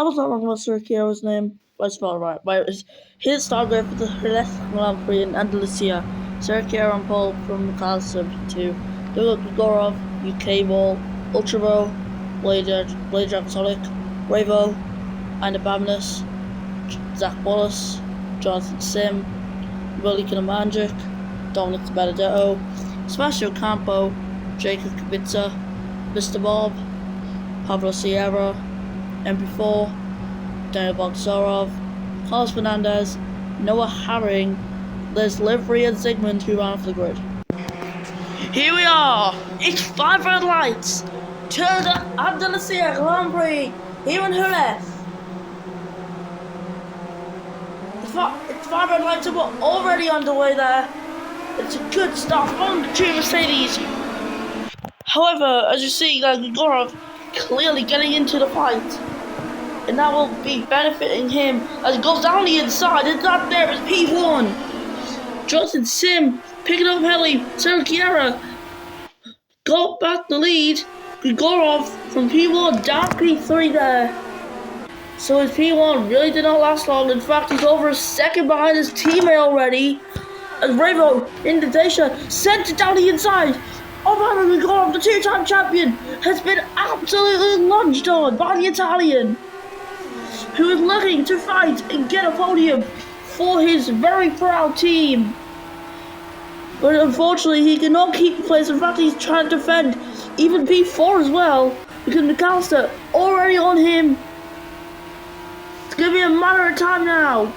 I was not wrong about Sergio's name. Let's spell it right. But it was his star grade for the Jerez Grand Prix in Andalusia. Sergio and Paul from McAllister to Gorov, UK Ball, Ultravo, Blade Sonic, Ravo, and Abamnus, Zach Wallace, Jonathan Sim, Willie Kinamanjic, Dominic Benedetto, Sebastian Campo, Jacob Kubica, Mr. Bob, Pablo Sierra, MP4, Daniel Bogdasarov, Carlos Fernandez, Noah Herring, Liz Livery and Zygmunt who ran off the grid. Here we are! It's 5 red lights to the Andalusia Grand Prix here in Jerez. It's 5 red lights and we're already underway there. It's a good start from the two Mercedes. However, as you see, Grigorov clearly getting into the fight. And that will be benefiting him as it goes down the inside. And that there is P1. Jonathan Sim picking up Helly. Sergio got back the lead. Grigorov from P1 down P3 there. So his P1 really did not last long. In fact, he's over a second behind his teammate already. As Ravo in the Dacia sent it down the inside. Ovana Grigorov, the two-time champion, has been absolutely lunged on by the Italian, who is looking to fight and get a podium for his very proud team. But unfortunately, he cannot keep the place. In fact, he's trying to defend even P4 as well, because McAllister already on him. It's going to be a matter of time now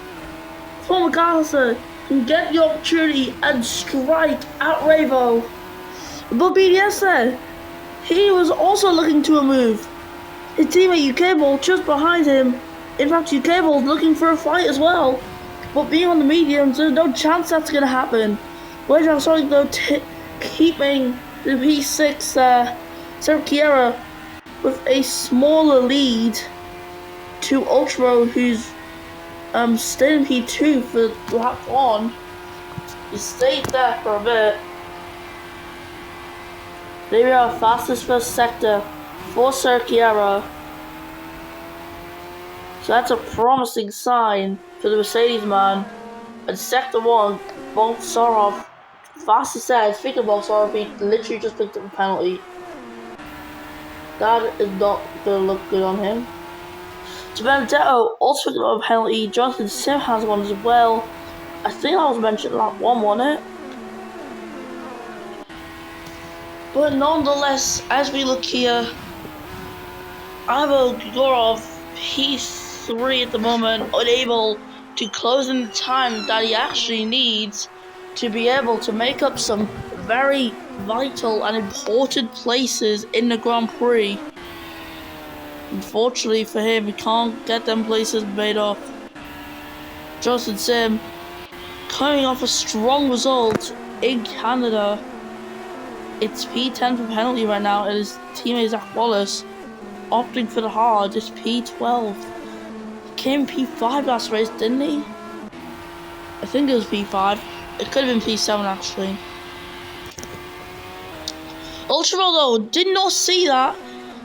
for McAllister can get the opportunity and strike at Ravo. But BDS said he was also looking to a move. His teammate UK Ball just behind him. In fact, UK Ball is looking for a fight as well. But being on the mediums, there's no chance that's going to happen. Blade Sonic though keeping the P6 Sergio with a smaller lead to Ultra, who's stayed in P2 for lap 1. He stayed there for a bit. There we are, fastest first sector for Sergio. So that's a promising sign for the Mercedes man. And sector 1, Bolsarov, fastest set. Speaking of Bolsarov, he literally just picked up a penalty. That is not going to look good on him. So Benedetto also picked up a penalty. Jonathan Sim has one as well. I think that was mentioned lap 1, wasn't it? But nonetheless, as we look here, Ivo Grigorov, P3 at the moment, unable to close in the time that he actually needs to be able to make up some very vital and important places in the Grand Prix. Unfortunately for him, he can't get them places made up. Justin Sim coming off a strong result in Canada. It's P10 for penalty right now, and his teammate Zach Wallace opting for the hard. It's P12. He came P5 last race, didn't he? I think it was P5. It could have been P7 actually. Ultra though did not see that.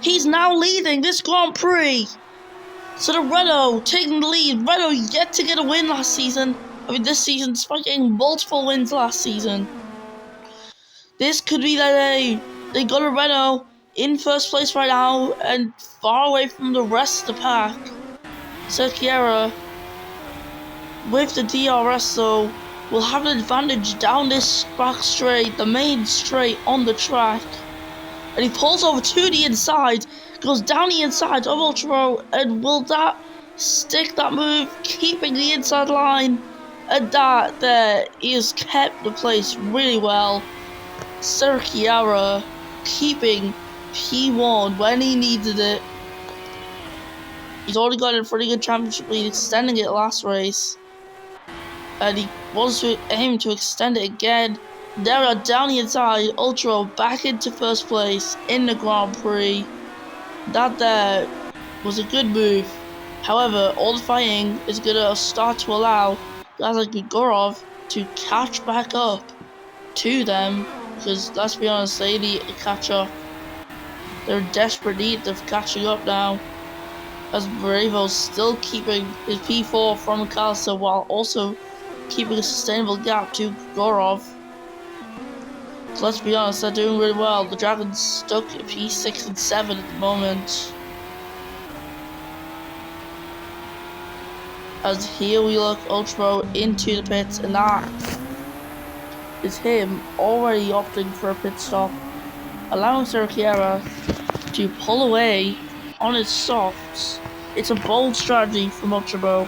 He's now leading this Grand Prix. So the Renault taking the lead. Renault yet to get a win last season. This season, despite getting multiple wins last season. This could be that they got a Renault in first place right now and far away from the rest of the pack. Sergio with the DRS though will have an advantage down this back straight, the main straight on the track. And he pulls over to the inside, goes down the inside of Ultra, and will that stick that move, keeping the inside line? And that there, he has kept the place really well. Sergio keeping P1 when he needed it. He's already got a pretty good championship lead, extending it last race. And he wants to aim to extend it again. There are down the inside, Ultra back into first place in the Grand Prix. That there was a good move. However, all the fighting is going to start to allow guys like Grigorov to catch back up to them. Because let's be honest, they need to catch up. They're in desperate need of catching up now. as Bravo's still keeping his P4 from McAllister while also keeping a sustainable gap to Gorov. So let's be honest, they're doing really well. The Dragons stuck at P6 and 7 at the moment. As here we look Ultra into the pits, and that is him already opting for a pit stop, allowing Serkiera to pull away on his softs. It's a bold strategy from Ultra,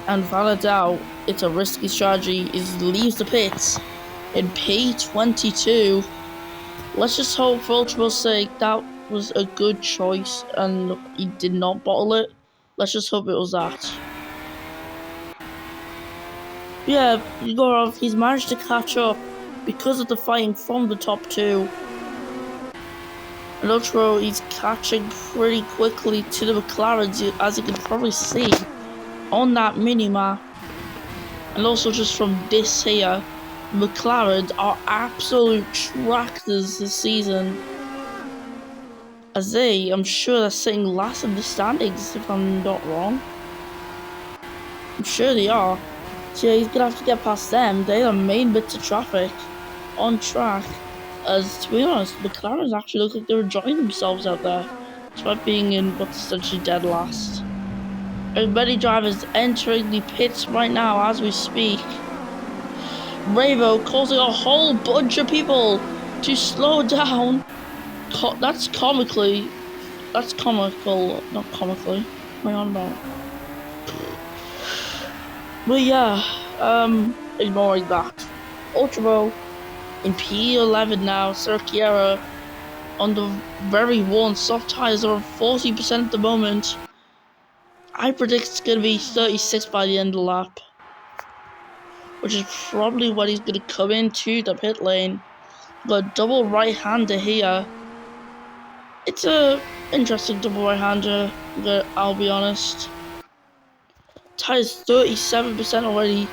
and without a doubt, it's a risky strategy. He leaves the pits in P22. Let's just hope for Ultra's sake that was a good choice and he did not bottle it. Let's just hope it was that. Yeah, Yegorov, he's managed to catch up because of the fighting from the top two. And Ultra, he's catching pretty quickly to the McLarens, as you can probably see on that mini-map. And also just from this here, McLarens are absolute tractors this season. As I'm sure they're sitting last in the standings, if I'm not wrong. I'm sure they are. So yeah, he's gonna have to get past them. They're the main bits of traffic on track. As to be honest, McLarens actually look like they're enjoying themselves out there, despite being in what's essentially dead last. There's many drivers entering the pits right now as we speak. Bravo causing a whole bunch of people to slow down. That's comical, not comically. What am I on about? But yeah, ignoring that. Ultra in P11 now, Serkiera on the very worn soft tires are 40% at the moment. I predict it's going to be 36 by the end of the lap, which is probably what he's going to come into the pit lane. Got a double right-hander here. It's a interesting double right-hander, I'll be honest. Tires 37% already.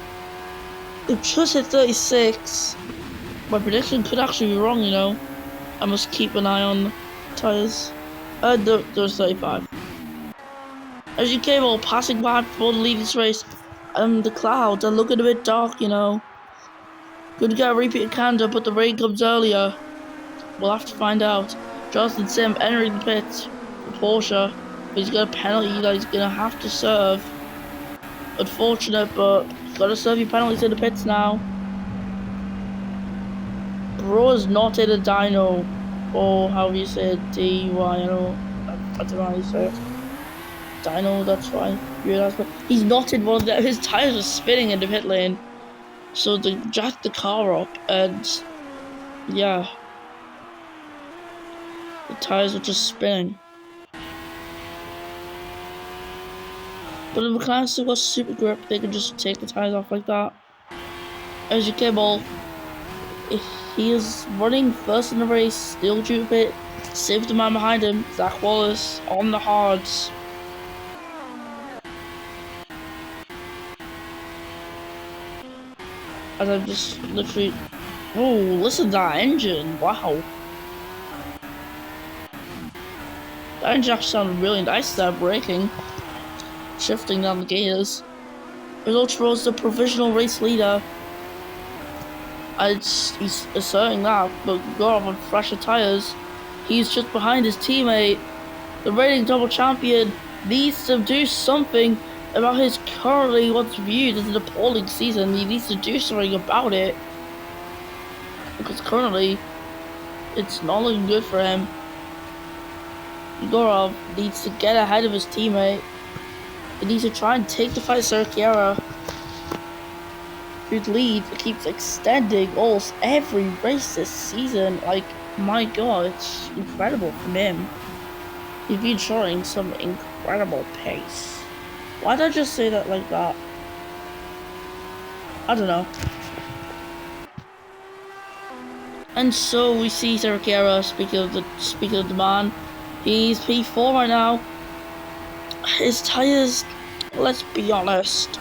They've just hit 36. My prediction could actually be wrong, you know. I must keep an eye on the tires. There's 35. As you came all passing by before the lead this race, the clouds are looking a bit dark, you know. Could get a repeat candor, but the rain comes earlier. We'll have to find out. Justin Sim entering the pits for Porsche. He's got a penalty that he's gonna have to serve. Unfortunate, but gotta serve your penalties in the pits now. Bro's not in a dyno, or however you say it, D-Y-N-O. I don't know how you say it. Dyno, that's fine. But he's not in one of them. His tires are spinning in the pit lane. So they jacked the car up, and yeah, the tires are just spinning. But if the McLaren still got super grip, they can just take the tires off like that. As you came all, he is running first in the race, still due to pit. Saved the man behind him, Zach Wallace, on the hards. As I'm just literally... Oh, listen to that engine, wow. That engine actually sounded really nice there, braking. Shifting down the gears. Ultra was the provisional race leader. He's asserting that, but Gorov on fresher tyres. He's just behind his teammate. The reigning double champion needs to do something about his currently what's viewed as an appalling season. He needs to do something about it. Because currently, it's not looking good for him. Gorov needs to get ahead of his teammate. He needs to try and take the fight Serkiera, whose lead keeps extending almost every race this season. Like, my god, it's incredible from him. He's been showing some incredible pace. Why did I just say that like that? I don't know. And so we see Serkiera, speaking of the man, he's P4 right now. His tires, let's be honest,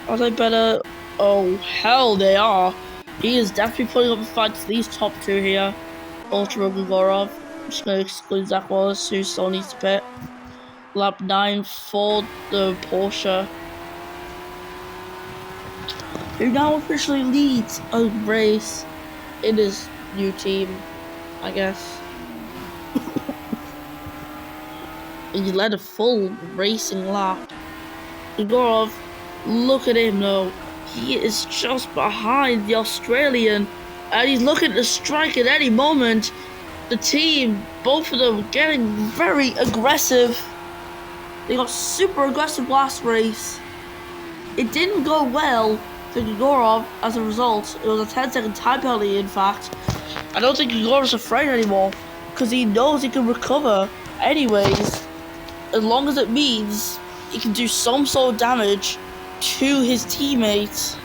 are they better? Oh hell they are. He is definitely putting up a fight to these top two here, Ultra Gorov. just going to exclude Zach Wallace, who still needs to pit. Lap 9 for the Porsche, who now officially leads a race in his new team, I guess. He led a full racing lap. Igorov, look at him though. He is just behind the Australian, and he's looking to strike at any moment. The team, both of them, getting very aggressive. They got super aggressive last race. It didn't go well for Igorov as a result. It was a 10-second time penalty, in fact. I don't think Igorov's afraid anymore, because he knows he can recover anyways, as long as it means he can do some sort of damage to his teammates.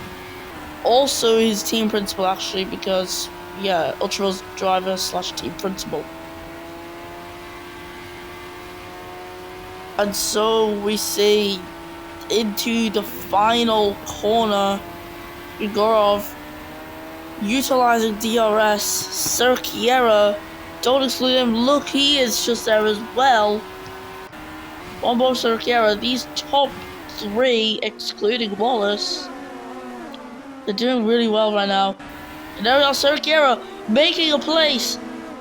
Also his team principal, actually, because, yeah, Ultra's driver / team principal. And so we see into the final corner, Igorov utilizing DRS. Serkiera, don't exclude him. Look, he is just there as well. One more Serkiera. These top 3, excluding Wallace, they're doing really well right now. And there we are, Serkiera making a place.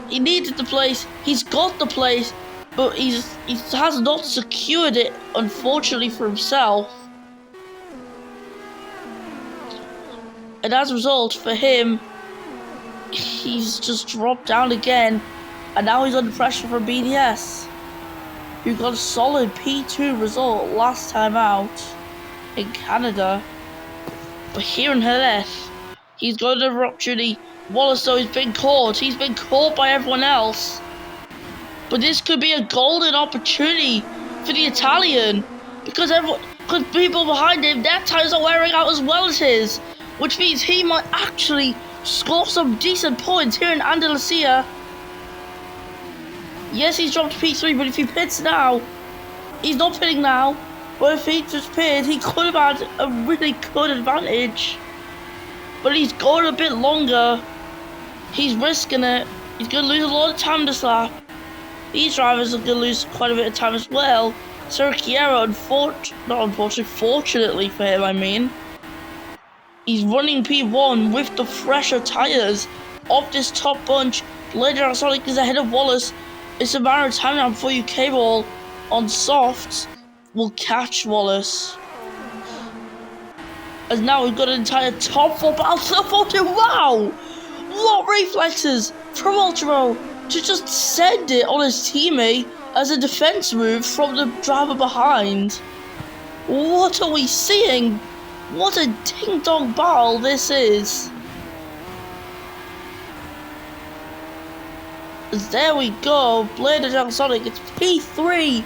He needed the place. He's got the place, but he has not secured it, unfortunately for himself. And as a result, for him, he's just dropped down again. And now he's under pressure from BDS, who got a solid P2 result last time out in Canada. But here in Jerez, he's got another opportunity. Wallace, though, he's been caught. He's been caught by everyone else. But this could be a golden opportunity for the Italian, because people behind him, their tires are wearing out as well as his, which means he might actually score some decent points here in Andalusia. Yes, he's dropped to P3, but if he pits now, he's not pitting now, but if he just pitted, he could have had a really good advantage. But he's going a bit longer. He's risking it. He's going to lose a lot of time this lap. These drivers are going to lose quite a bit of time as well. Serkiera, fortunately for him, I mean, he's running P1 with the fresher tyres of this top bunch. Later, Sonic is ahead of Wallace. It's a matter of time now before UK Ball on softs will catch Wallace. As now we've got an entire top 4 battle to the 40. Wow! What reflexes from Ultra to just send it on his teammate as a defense move from the driver behind. What are we seeing? What a ding-dong battle this is. As there we go, Blader John Sonic, it's P3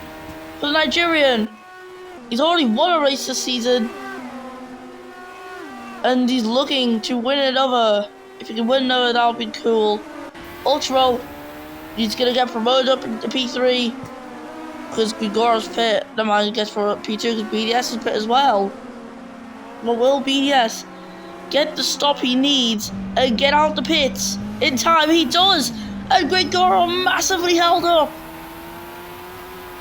for the Nigerian. He's already won a race this season, and he's looking to win another. If he can win another, that would be cool. Ultra, he's gonna get promoted up into P3 because Grigorov's pit. No man gets promoted up P2 because BDS is pit as well. But will BDS get the stop he needs and get out the pits in time? He does, and Grigorov massively held up,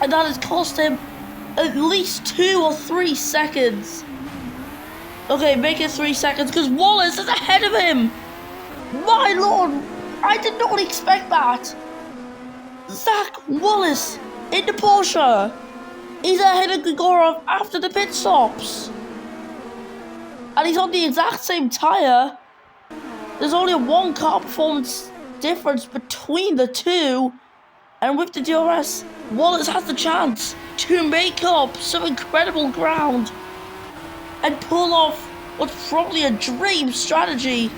and that has cost him at least 2 or 3 seconds. Okay, make it 3 seconds because Wallace is ahead of him. My lord, I did not expect that. Zach Wallace in the Porsche. He's ahead of Grigorov after the pit stops. And he's on the exact same tyre. There's only a 1 car performance difference between the two. And with the DRS, Wallace has the chance to make up some incredible ground and pull off what's probably a dream strategy.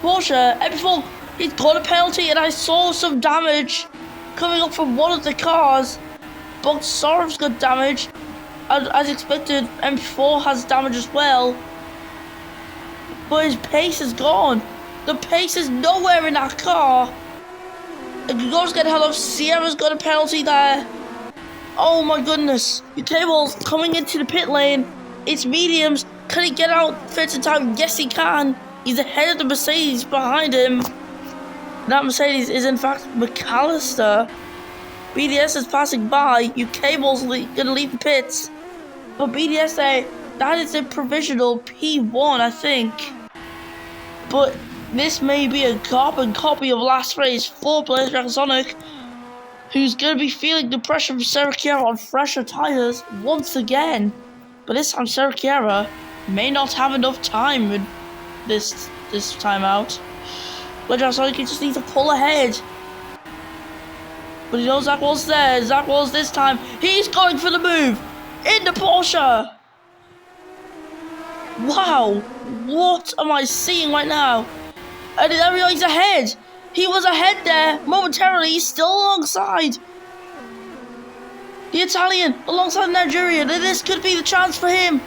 Porsche, and before he's got a penalty, and I saw some damage coming up from one of the cars. But Sorov's got damage, and as expected, M4 has damage as well. But his pace is gone. The pace is nowhere in that car. And Grigorov's getting held off. Sierra's got a penalty there. Oh my goodness. Cable's coming into the pit lane. It's mediums. Can he get out fit in time? Yes, he can. He's ahead of the Mercedes behind him. That Mercedes is in fact McAllister. BDS is passing by. Cable's gonna leave the pits. But BDS say that is a provisional P1, I think. But this may be a carbon copy of last race for Blazer Sonic, who's going to be feeling the pressure from Serkiera on fresher tyres once again. But this time Serkiera may not have enough time with this time out. Blazer Sonic just needs to pull ahead. But he knows Zach Wall's there. Zach Wall's this time. He's going for the move in the Porsche. Wow, what am I seeing right now? And there we go, he's ahead. He was ahead there momentarily. He's still alongside the Italian, alongside the Nigerian. And this could be the chance for him.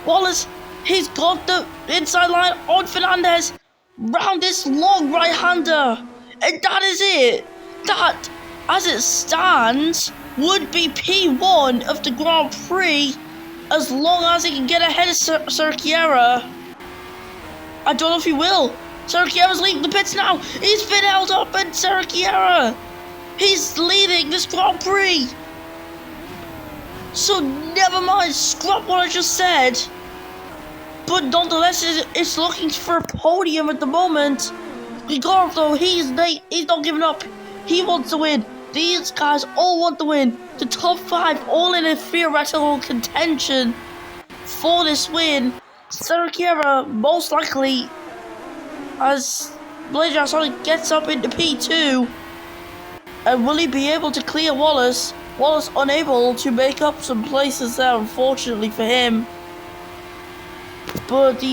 Wallace, he's got the inside line on Fernandez. Round this long right-hander. And that is it. That, as it stands, would be P1 of the Grand Prix, as long as he can get ahead of Serkiera. I don't know if he will. Serkiera's leaving the pits now. He's been held up, and Serkiera, he's leading this Grand Prix. So never mind, scrap what I just said. But nonetheless, it's looking for a podium at the moment. Ricardo, he's not giving up. He wants to win. These guys all want to win. The top 5 all in a theoretical contention for this win. Serkiera most likely, as Blazer Sonic gets up into P2. And will he be able to clear Wallace? Wallace unable to make up some places there, unfortunately for him. But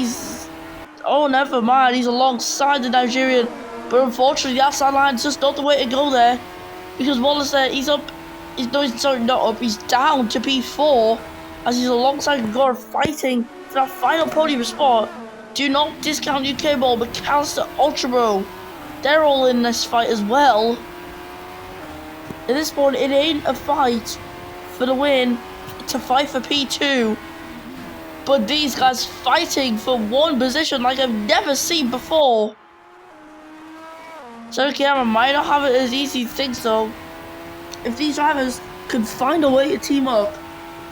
oh, never mind, he's alongside the Nigerian. But unfortunately, the outside line is just not the way to go there. Because Wallace there, he's down to P4. As he's alongside Gore fighting for that final podium spot. Do not discount UK Ball, but McAllister, Ultra Bro. They're all in this fight as well. At this point, it ain't a fight for the win. It's a fight for P2. But these guys fighting for one position like I've never seen before. Serkiera might not have it as easy as things though. If these drivers can find a way to team up,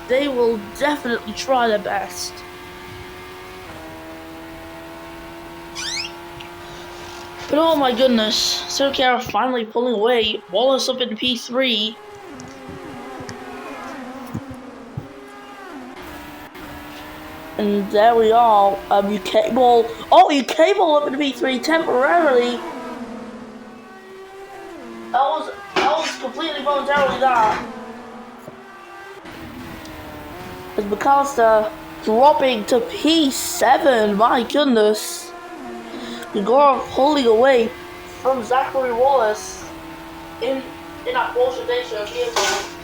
they will definitely try their best. But oh my goodness, Serkiera finally pulling away. Wallace up into P3. And there we are. UK Ball. Oh, UK Ball up into P3 temporarily. That was completely momentarily that. As McAllister dropping to P7. My goodness. Igor pulling away from Zachary Wallace in that Porsche Dacia vehicle.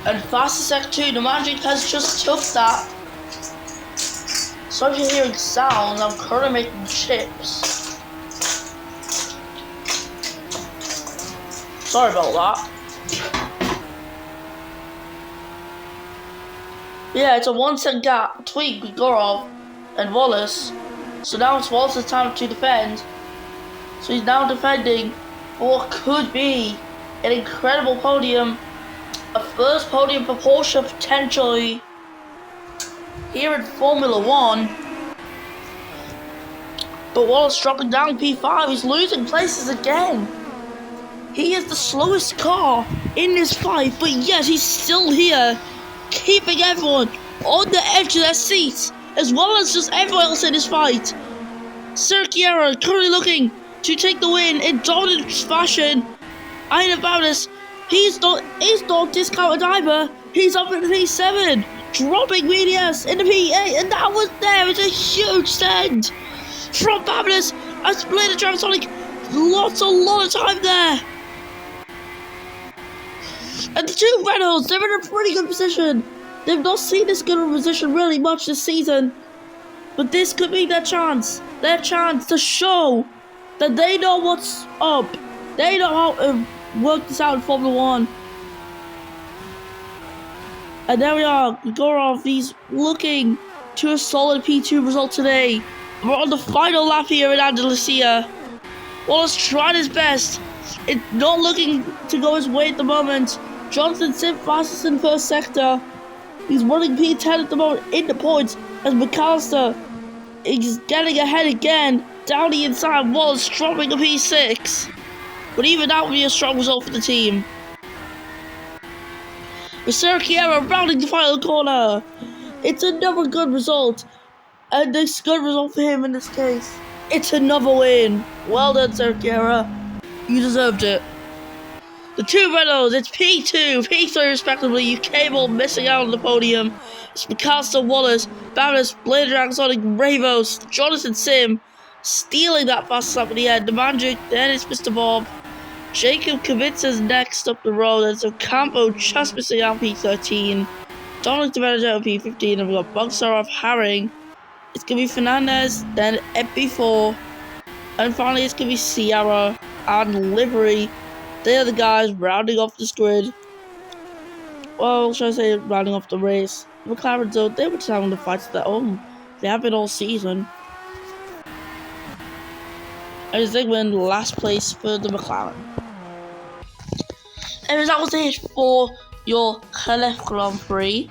And fastest X2, the Magic has just took that. Sorry if you're hearing sounds, I'm currently making chips. Sorry about that. Yeah, it's a 1 second gap between Grigorov and Wallace. So now it's Wallace's time to defend. So he's now defending for what could be an incredible podium. A first podium for Porsche potentially here in Formula 1. But Wallace dropping down P5, he's losing places again. He is the slowest car in this fight, but yes, he's still here, keeping everyone on the edge of their seats, as well as just everyone else in this fight. Serkiera currently looking to take the win in dominant fashion. Ain't about this. He's not discounted either. He's up in the P7, dropping BDS in the P8, and that was there. It's a huge stand from Fabulous. I split the Jerez Sonic. A lot of time there. And the two Renaults, they're in a pretty good position. They've not seen this good of a position really much this season. But this could be their chance to show that they know what's up. They know how to work this out in Formula 1. And there we are, Gorov, he's looking to a solid P2 result today. We're on the final lap here in Andalusia. Wallace tried his best. It's not looking to go his way at the moment. Johnson Sim fastest in first sector. He's running P10 at the moment in the points as McAllister is getting ahead again. Down the inside, Wallace dropping a P6. But even that would be a strong result for the team. Serkiera rounding the final corner. It's another good result. And this good result for him in this case. It's another win. Well done, Serkiera. You deserved it. The two Renaults, it's P2, P3 respectively. UK ball missing out on the podium. It's McAllister, Wallace, Barris, Blader Dragon, Sonic, Ravos, Jonathan Sim stealing that fast lap at the end. The Magic, then it's Mr. Bob. Jacob Kavitsa's next up the road, and so Campo just missing out P13. Dominic DiBenedetto P15, and we've got Bogsarov, Haring. It's going to be Fernandez, then P4, and finally it's going to be Sierra and Livery. They are the guys rounding off this grid. Well, should I say rounding off the race? McLaren, though, they were just having the fights at their own. They have been all season. And Zygmunt last place for the McLaren. And that was it for your Jerez Grand Prix.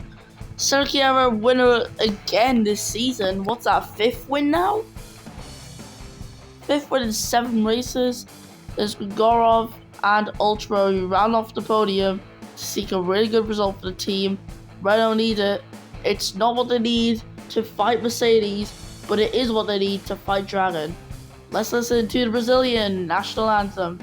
Serkiera winner again this season. What's that, 5th win now? 5th win in 7 races. There's Grigorov and Ultra who round off the podium to seek a really good result for the team. Renault need it. It's not what they need to fight Mercedes, but it is what they need to fight Dragon. Let's listen to the Brazilian national anthem.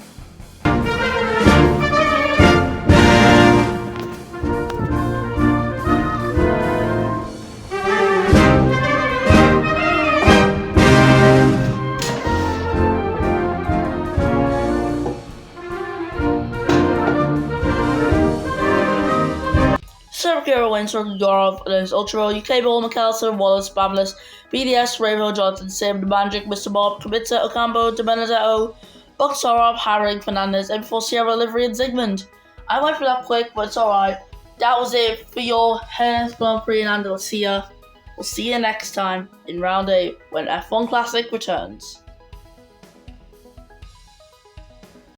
Serkiera wins for Grigorov, and there's Ultra, UK Ball, McAllister, Wallace, Bablis, BDS, Ravo, Johnson, Sim, The Magic, Mr. Bob, Kubica, Ocampo, DiBenedetto, Bogsarov, Haring, Fernandez, M4 Sierra, Livery, and Zygmunt. I went for that quick, but it's alright. That was it for your Jerez Grand Prix in Andalusia. We'll see you next time in round 8 when F1 Classic returns.